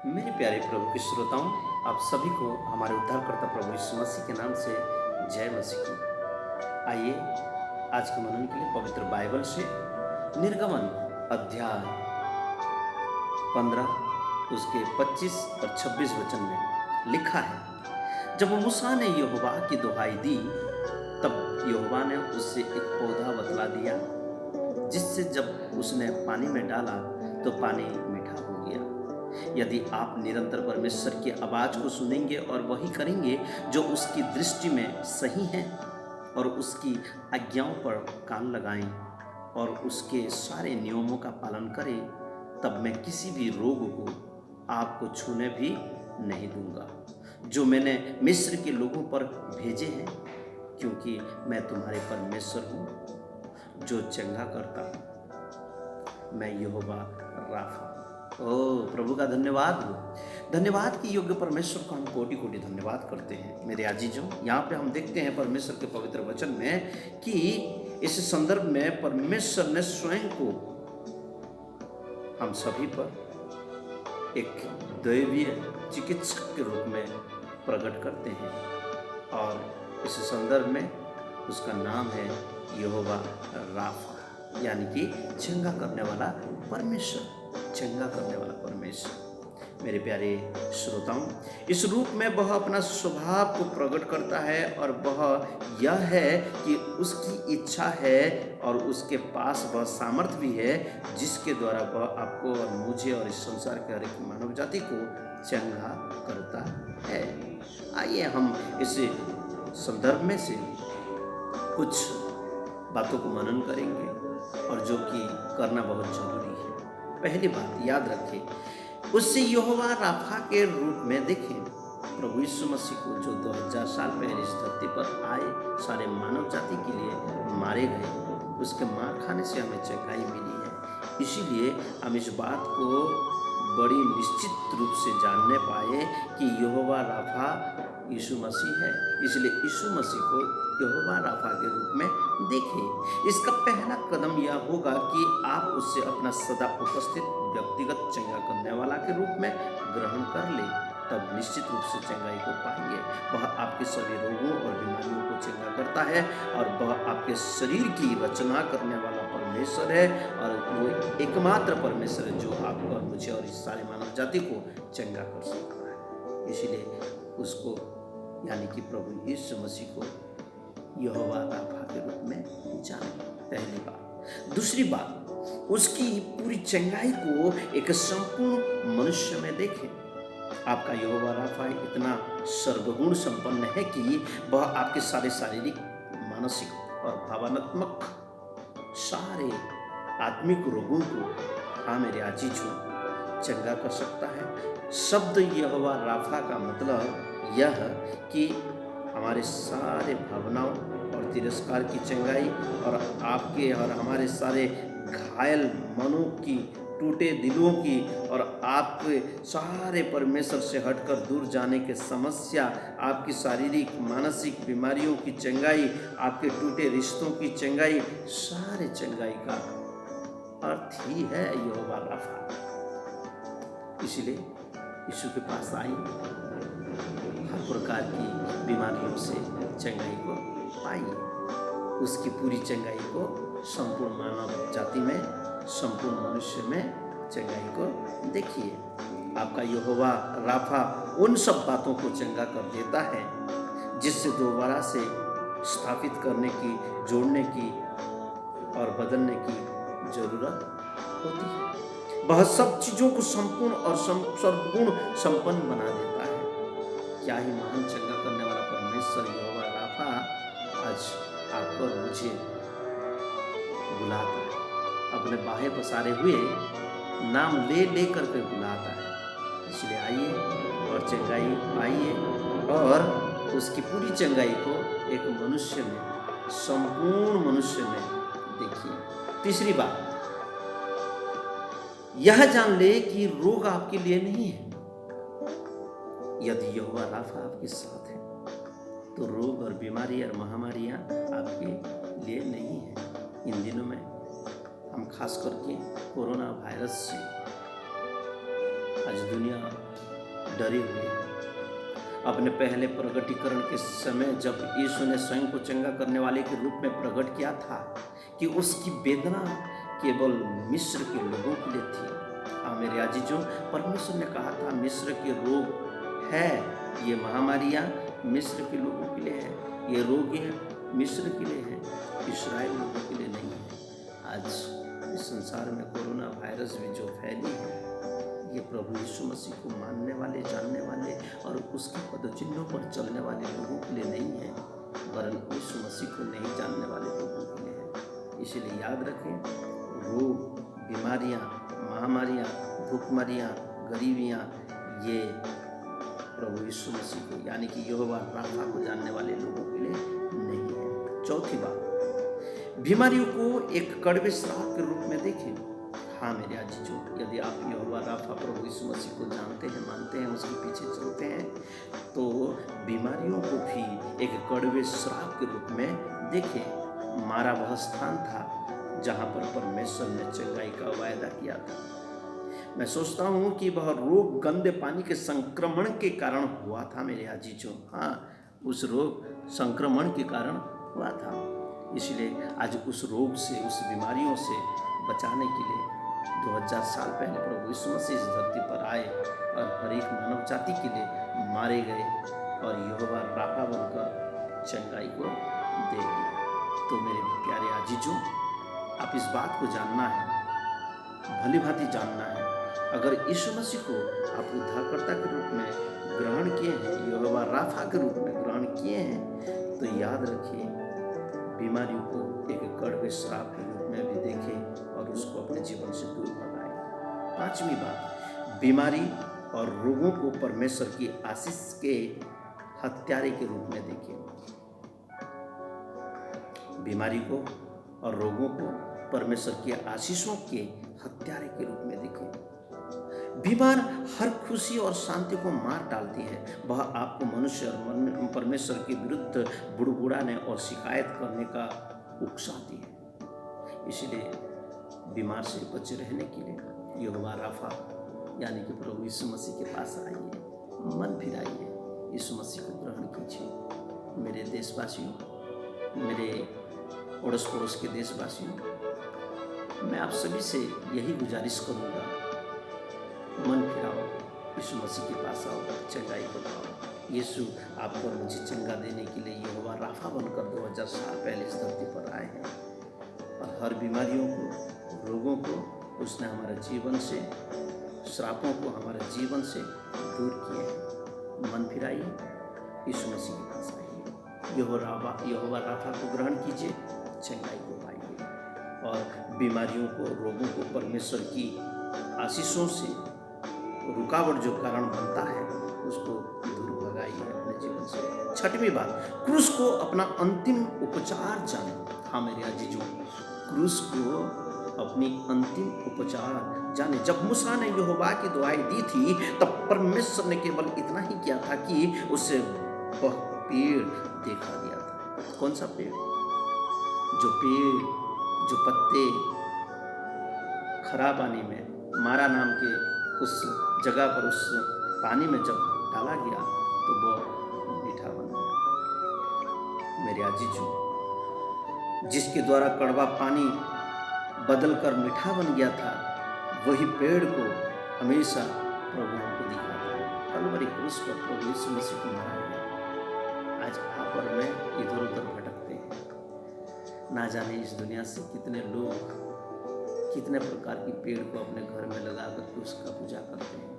मेरे प्यारे प्रभु के श्रोताओं, आप सभी को हमारे उद्धारकर्ता प्रभु यीशु मसीह के नाम से जय मसीह की। आइए आज के मनन के लिए पवित्र बाइबल से निर्गमन अध्याय 15 उसके 25 और 26 वचन में लिखा है। जब मूसा ने यहोवा की दुहाई दी, तब यहोवा ने उससे एक पौधा बतला दिया, जिससे जब उसने पानी में डाला तो पानी मीठा हो गया। यदि आप निरंतर परमेश्वर की आवाज को सुनेंगे और वही करेंगे जो उसकी दृष्टि में सही है, और उसकी आज्ञाओं पर कान लगाएं और उसके सारे नियमों का पालन करें, तब मैं किसी भी रोग को आपको छूने भी नहीं दूंगा जो मैंने मिस्र के लोगों पर भेजे हैं, क्योंकि मैं तुम्हारे परमेश्वर हूँ जो चंगा करता हूँ। मैं यहोवा राफा। ओ प्रभु का धन्यवाद हो। धन्यवाद की योग्य परमेश्वर को हम कोटि कोटि धन्यवाद करते हैं। मेरे आजीजों, यहाँ पे हम देखते हैं परमेश्वर के पवित्र वचन में कि इस संदर्भ में परमेश्वर ने स्वयं को हम सभी पर एक दैवीय चिकित्सक के रूप में प्रकट करते हैं, और इस संदर्भ में उसका नाम है यहोवा राफा, यानी कि चंगा करने वाला परमेश्वर, चंगा करने वाला परमेश्वर। मेरे प्यारे श्रोताओं, इस रूप में वह अपना स्वभाव को प्रकट करता है, और वह यह है कि उसकी इच्छा है और उसके पास वह सामर्थ्य भी है जिसके द्वारा वह आपको और मुझे और इस संसार के हर एक मानव जाति को चंगा करता है। आइए हम इस संदर्भ में से कुछ बातों को मनन करेंगे, और जो कि करना बहुत जरूरी है। पहली बात याद रखें, उससे यहोवा राफा के रूप में देखें। प्रभु यीशु मसीह को जो 2000 साल पहले इस धरती पर आए, सारे मानव जाति के लिए मारे गए, उसके मार खाने से हमें चंगाई मिली है। इसीलिए हम इस बात को बड़ी निश्चित रूप से जानने पाए कि यहोवा राफा यीशु मसीह है। इसलिए यीशु मसीह को यहोवा राफा के रूप में देखें। इसका पहला कदम यह होगा कि आप उससे अपना सदा उपस्थित व्यक्तिगत चंगा करने वाला के रूप में ग्रहण कर ले, तब निश्चित रूप से चंगाई को पाएंगे। वह आपके सभी रोगों और बीमारियों को चंगा करता है, और वह आपके शरीर की रचना करने वाला परमेश्वर है, और वो एकमात्र परमेश्वर है जो आपको और मुझे और इस सारे मानव जाति को चंगा कर सकता है। इसलिए उसको, यानी कि प्रभु यीशु मसीह को यहोवा राफा के रूप में जाने, पहली बात। दूसरी बात, उसकी पूरी चंगाई को एक संपूर्ण मनुष्य में देखें। आपका यहोवा राफा इतना सर्वगुण संपन्न है कि वह आपके सारे शारीरिक, मानसिक और भावनात्मक सारे आत्मिक रोगों को, हाँ मेरे आजीजों, चंगा कर सकता है। शब्द यहोवा राफा का मतलब यह कि हमारे सारे भावनाओं और तिरस्कार की चंगाई, और आपके और हमारे सारे घायल मनों की, टूटे दिलों की, और आपके सारे परमेश्वर से हटकर दूर जाने के समस्या, आपकी शारीरिक मानसिक बीमारियों की चंगाई, आपके टूटे रिश्तों की चंगाई, सारे चंगाई का अर्थ ही है यहोवा राफा। इसलिए यीशु के पास आई, हर प्रकार की बीमारियों से चंगाई को पाइए। उसकी पूरी चंगाई को संपूर्ण मानव जाति में, संपूर्ण मनुष्य में चंगाई को देखिए। आपका यहोवा राफा उन सब बातों को चंगा कर देता है जिससे दोबारा से स्थापित करने की, जोड़ने की और बदलने की जरूरत होती है। वह सब चीजों को संपूर्ण और सर्वगुण संपन्न बना देता है। क्या ही महान चंगा करने वाला परमेश्वर यहोवा राफा आज आपको और मुझे बुलाता है, अपने बाहें पसारे हुए नाम ले ले करके बुलाता है। इसलिए आइए और चंगाई पाइए, और उसकी पूरी चंगाई को एक मनुष्य में, संपूर्ण मनुष्य में देखिए। तीसरी बात, यह जान ले कि रोग आपके लिए नहीं है। यदि यहोवा राफा आपके साथ है तो रोग और बीमारी और महामारियां आपके लिए नहीं है। इन दिनों में हम खास करके कोरोना वायरस से आज दुनिया डरे हुए हैं। अपने पहले प्रगटीकरण के समय जब यीशु ने स्वयं को चंगा करने वाले के रूप में प्रकट किया था कि उसकी वेदना केवल मिस्र के लोगों के लिए थी। हाँ मेरे अजीजों, परमेश्वर ने कहा था मिस्र के रोग है, ये महामारियाँ मिस्र के लोगों के लिए है, ये रोग मिस्र के लिए है, इस्राएल लोगों के लिए नहीं है। आज इस संसार में कोरोना वायरस भी जो फैली है, ये प्रभु यीशु मसीह को मानने वाले, जानने वाले और उसके पदचिन्हों पर चलने वाले लोगों के लिए नहीं है, वरन यीशु मसीह को नहीं जानने वाले लोगों के लिए है। इसलिए याद रखें, रोग, बीमारियां, महामारियां, भूखमरियां, गरीबियां, ये प्रभु यीशु मसीह को यानी कि यहोवा राफा को जानने वाले लोगों के लिए नहीं है। चौथी बात, बीमारियों को एक कड़वे श्राप के रूप में देखें। हाँ मेरे अजीजों, यदि आप यहोवा राफा प्रभु यीशु मसीह को जानते हैं, मानते हैं, उसके पीछे चलते हैं, तो बीमारियों को भी एक कड़वे श्राप के रूप में देखें। मारा वह स्थान था जहाँ पर परमेश्वर ने चंगाई का वायदा किया था। मैं सोचता हूँ कि वह रोग गंदे पानी के संक्रमण के कारण हुआ था मेरे अजीजों। हाँ, उस रोग संक्रमण के कारण हुआ था। इसलिए आज उस रोग से, उस बीमारियों से बचाने के लिए 2000 साल पहले प्रभु यीशु मसीह इस धरती पर आए और हर एक मानव जाति के लिए मारे गए और यहोवा राफा बनकर चंगाई को दे दिया। तो मेरे प्यारे अजीजों, आप इस बात को जानना है, भली भांति जानना है, अगर यीशु मसीह को आप उद्धारकर्ता के रूप में ग्रहण किए हैं, यहोवा राफा के रूप में ग्रहण किए हैं, तो याद रखिए बीमारियों को एक कड़वे श्राप के रूप में भी देखें और उसको अपने जीवन से दूर भगाएं। पांचवी बात, बीमारी और रोगों को परमेश्वर की आशीष के हत्यारे के रूप में देखें। बीमारी को और रोगों को परमेश्वर की आशीषों के हत्यारे के रूप में देखें। बीमार हर खुशी और शांति को मार डालती है। वह आपको मनुष्य और परमेश्वर के विरुद्ध बुड़बुड़ाने और शिकायत करने का उकसाती है। इसलिए बीमार से बचे रहने के लिए यहोवा राफा यानी कि प्रभु यीशु मसीह के पास आइए, मन फिराइए, यीशु मसीह को ग्रहण कीजिए। मेरे देशवासियों, मेरे अड़ोस पड़ोस के देशवासियों, मैं आप सभी से यही गुजारिश करूँगा, मन फिराओ, यीशु मसीह के पास आओ, चंगाई को पाओ। यीशु आपको और मुझे चंगा देने के लिए यहोवा राफा बनकर 2000 साल पहले इस धरती पर आए हैं और हर बीमारियों को, रोगों को उसने हमारे जीवन से, श्रापों को हमारे जीवन से दूर किए हैं। मन फिराइए, यीशु मसीह के पास आइए, यहोवा राफा को ग्रहण कीजिए, चंगाई को पाइए और बीमारियों को, रोगों को परमेश्वर की आशीषों से रुकावट जो कारण बनता है उसको दूर भगाइए अपने जीवन से। छठवीं बात, क्रूस को अपना अंतिम उपचार जाने। हाँ मेरे अजीजों, क्रूस को अपनी अंतिम उपचार जाने। जब मूसा ने यहोवा की दुआई दी थी तब परमेश्वर ने केवल इतना ही किया था कि उसे वह पेड़ देखा दिया था। कौन सा पेड़? जो पेड़, जो पत्ते खरा पानी में, मारा नाम के उस जगह पर, उस पानी में जब डाला गया तो वो मीठा बन गया। मेरे अजीजों, जिसके द्वारा कड़वा पानी बदलकर मीठा बन गया था, वही पेड़ को हमेशा प्रभु हमको दिखाता है। कलवरी क्रूस पर प्रभु यीशु मसीह को मारा गया। आज आप और मैं इधर उधर भटकते हैं। ना जाने इस दुनिया से कितने लोग कितने प्रकार की पेड़ को अपने घर में लगाकर उसका पूजा करते हैं।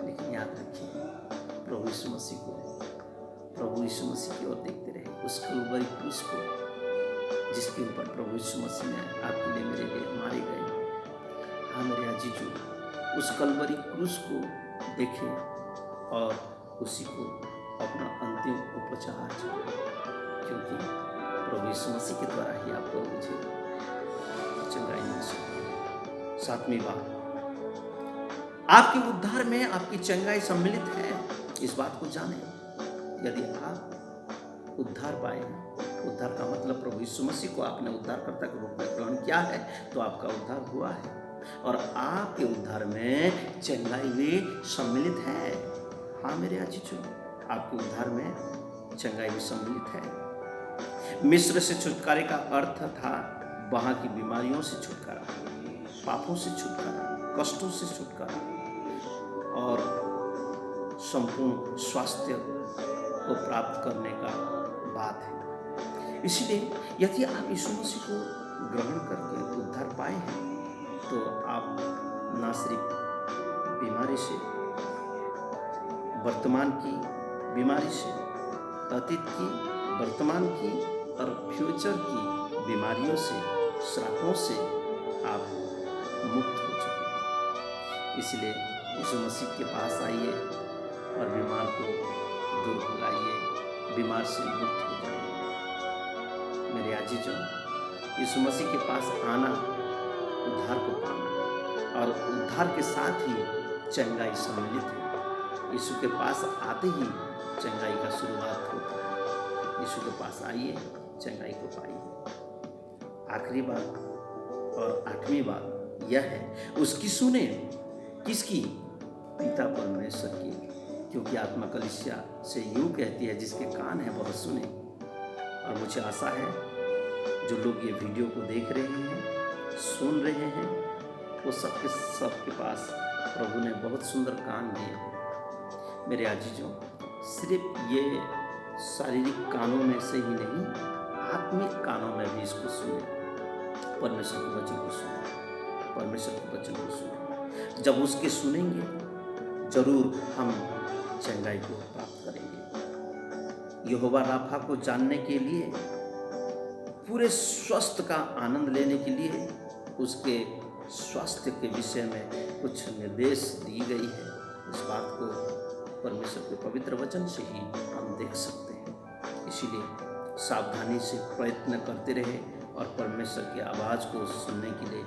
लेकिन याद रखिए, प्रभु यीशु मसीह की ओर देखते रहे, उस कलवरी क्रूस को जिसके ऊपर प्रभु यीशु मसीह ने आपके लिए, मेरे लिए मारे गए। हाँ मेरे अजीजों, उस कलवरी क्रूस को देखें और उसी को अपना अंतिम उपचार जाने, क्योंकि प्रभु यीशु मसीह के द्वारा ही आपको मुझे चंगाई मिल सकती है। सातवीं बात, आपके उद्धार में आपकी चंगाई सम्मिलित है। इस बात को जानें। यदि आप उद्धार पाए, उद्धार का मतलब प्रभु यीशु मसीह को आपने उद्धारकर्ता के रूप में ग्रहण किया है, तो आपका उद्धार हुआ है। और आपके उद्धार में चंगाई भी सम्मिलित है। हाँ मेरे आजीजों, आपके उद्धार में चंगाई भी सम्मिलित है। मिस्र से छुटकारे का अर्थ था वहाँ की बीमारियों से छुटकारा, पापों से छुटकारा, कष्टों से छुटकारा और संपूर्ण स्वास्थ्य को प्राप्त करने का बात है। इसलिए यदि आप यीशु मसीह को ग्रहण करके उद्धार पाए हैं तो आप ना सिर्फ बीमारी से, वर्तमान की बीमारी से, अतीत की, वर्तमान की और फ्यूचर की बीमारियों से, श्रापों से आप मुक्त हो चुके हैं। इसलिए यीशु मसीह के पास आइए और बीमार को दूर भगाइए, बीमार से मुक्त हो जाइए। मेरे आजीजों, यीशु मसीह के पास आना उद्धार को पाना और उद्धार के साथ ही चंगाई सम्मिलित है। यीशु के पास आते ही चंगाई का शुरुआत होता है। यीशु के पास आइए, चंगाई को पाइए। आखिरी बात और आठवीं बात यह है, उसकी सुने। किसकी? पिता परमेश्वर की, क्योंकि आत्मा कलीसिया से यूं कहती है, जिसके कान है वह सुने। और मुझे आशा है जो लोग ये वीडियो को देख रहे हैं, सुन रहे हैं, वो सबके पास प्रभु ने बहुत सुंदर कान दिए हैं। मेरे आजीजों, सिर्फ ये शारीरिक कानों में से ही नहीं, आत्मिक कानों में भी इसको सुने। परमेश्वर के वचन को सुने, परमेश्वर के वचन को सुने। जब उसके सुनेंगे जरूर हम चंगाई को प्राप्त करेंगे। यहोवा राफा को जानने के लिए, पूरे स्वास्थ्य का आनंद लेने के लिए उसके स्वास्थ्य के विषय में कुछ निर्देश दी गई है। इस बात को परमेश्वर के पवित्र वचन से ही हम देख सकते हैं। इसीलिए सावधानी से प्रयत्न करते रहे और परमेश्वर की आवाज़ को सुनने के लिए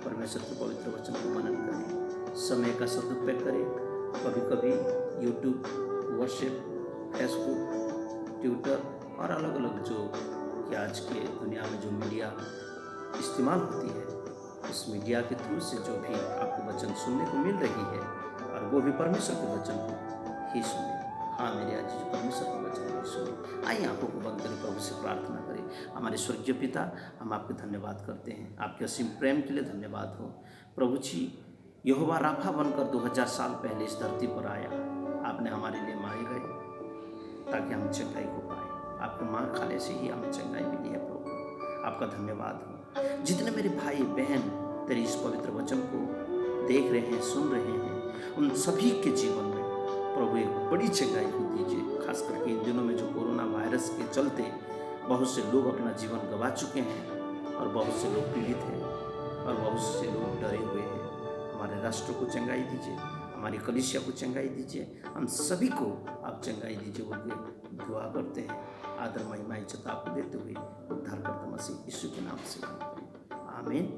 परमेश्वर के पवित्र वचन को मनन करें। समय का सदुपयोग करें। कभी कभी यूट्यूब, व्हाट्सएप, फेसबुक, ट्विटर और अलग अलग जो कि आज के दुनिया में जो मीडिया इस्तेमाल होती है, उस मीडिया के थ्रू से जो भी आपको वचन सुनने को मिल रही है, और वो भी परमेश्वर के वचन को ही सुने। हाँ मेरे आज परमेश्वर के वचन को सुने। आइए आंखों को बंद करें, प्रभु से प्रार्थना करें। हमारे स्वर्गीय पिता, हम आपके धन्यवाद करते हैं। आपके असीम प्रेम के लिए धन्यवाद हो प्रभु जी। यहोवा राफा बनकर 2000 साल पहले इस धरती पर आया। आपने हमारे लिए मारे गए ताकि हम चंगाई को पाए। आपके माँ खाने से ही हमें चंगाई मिली है प्रभु। आपका धन्यवाद हो। जितने मेरे भाई बहन तेरे इस पवित्र वचन को देख रहे हैं, सुन रहे हैं, उन सभी के जीवन में प्रभु एक बड़ी चंगाई को दीजिए। खास करके इन दिनों में जो कोरोना वायरस के चलते बहुत से लोग अपना जीवन गंवा चुके हैं और बहुत से लोग पीड़ित हैं और बहुत से लोग डरे हुए हैं। हमारे राष्ट्र को चंगाई दीजिए, हमारी कलीसिया को चंगाई दीजिए, हम सभी को आप चंगाई दीजिए बोल दुआ करते हैं। आदर महिमा इज्जत आपको देते हुए उद्धारकर्ता मसीह यीशु के नाम से आमीन।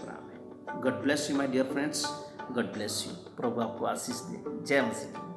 आमीन। God bless you my dear friends, God bless you. प्रभु आपको आशीष दे। जय मसीह।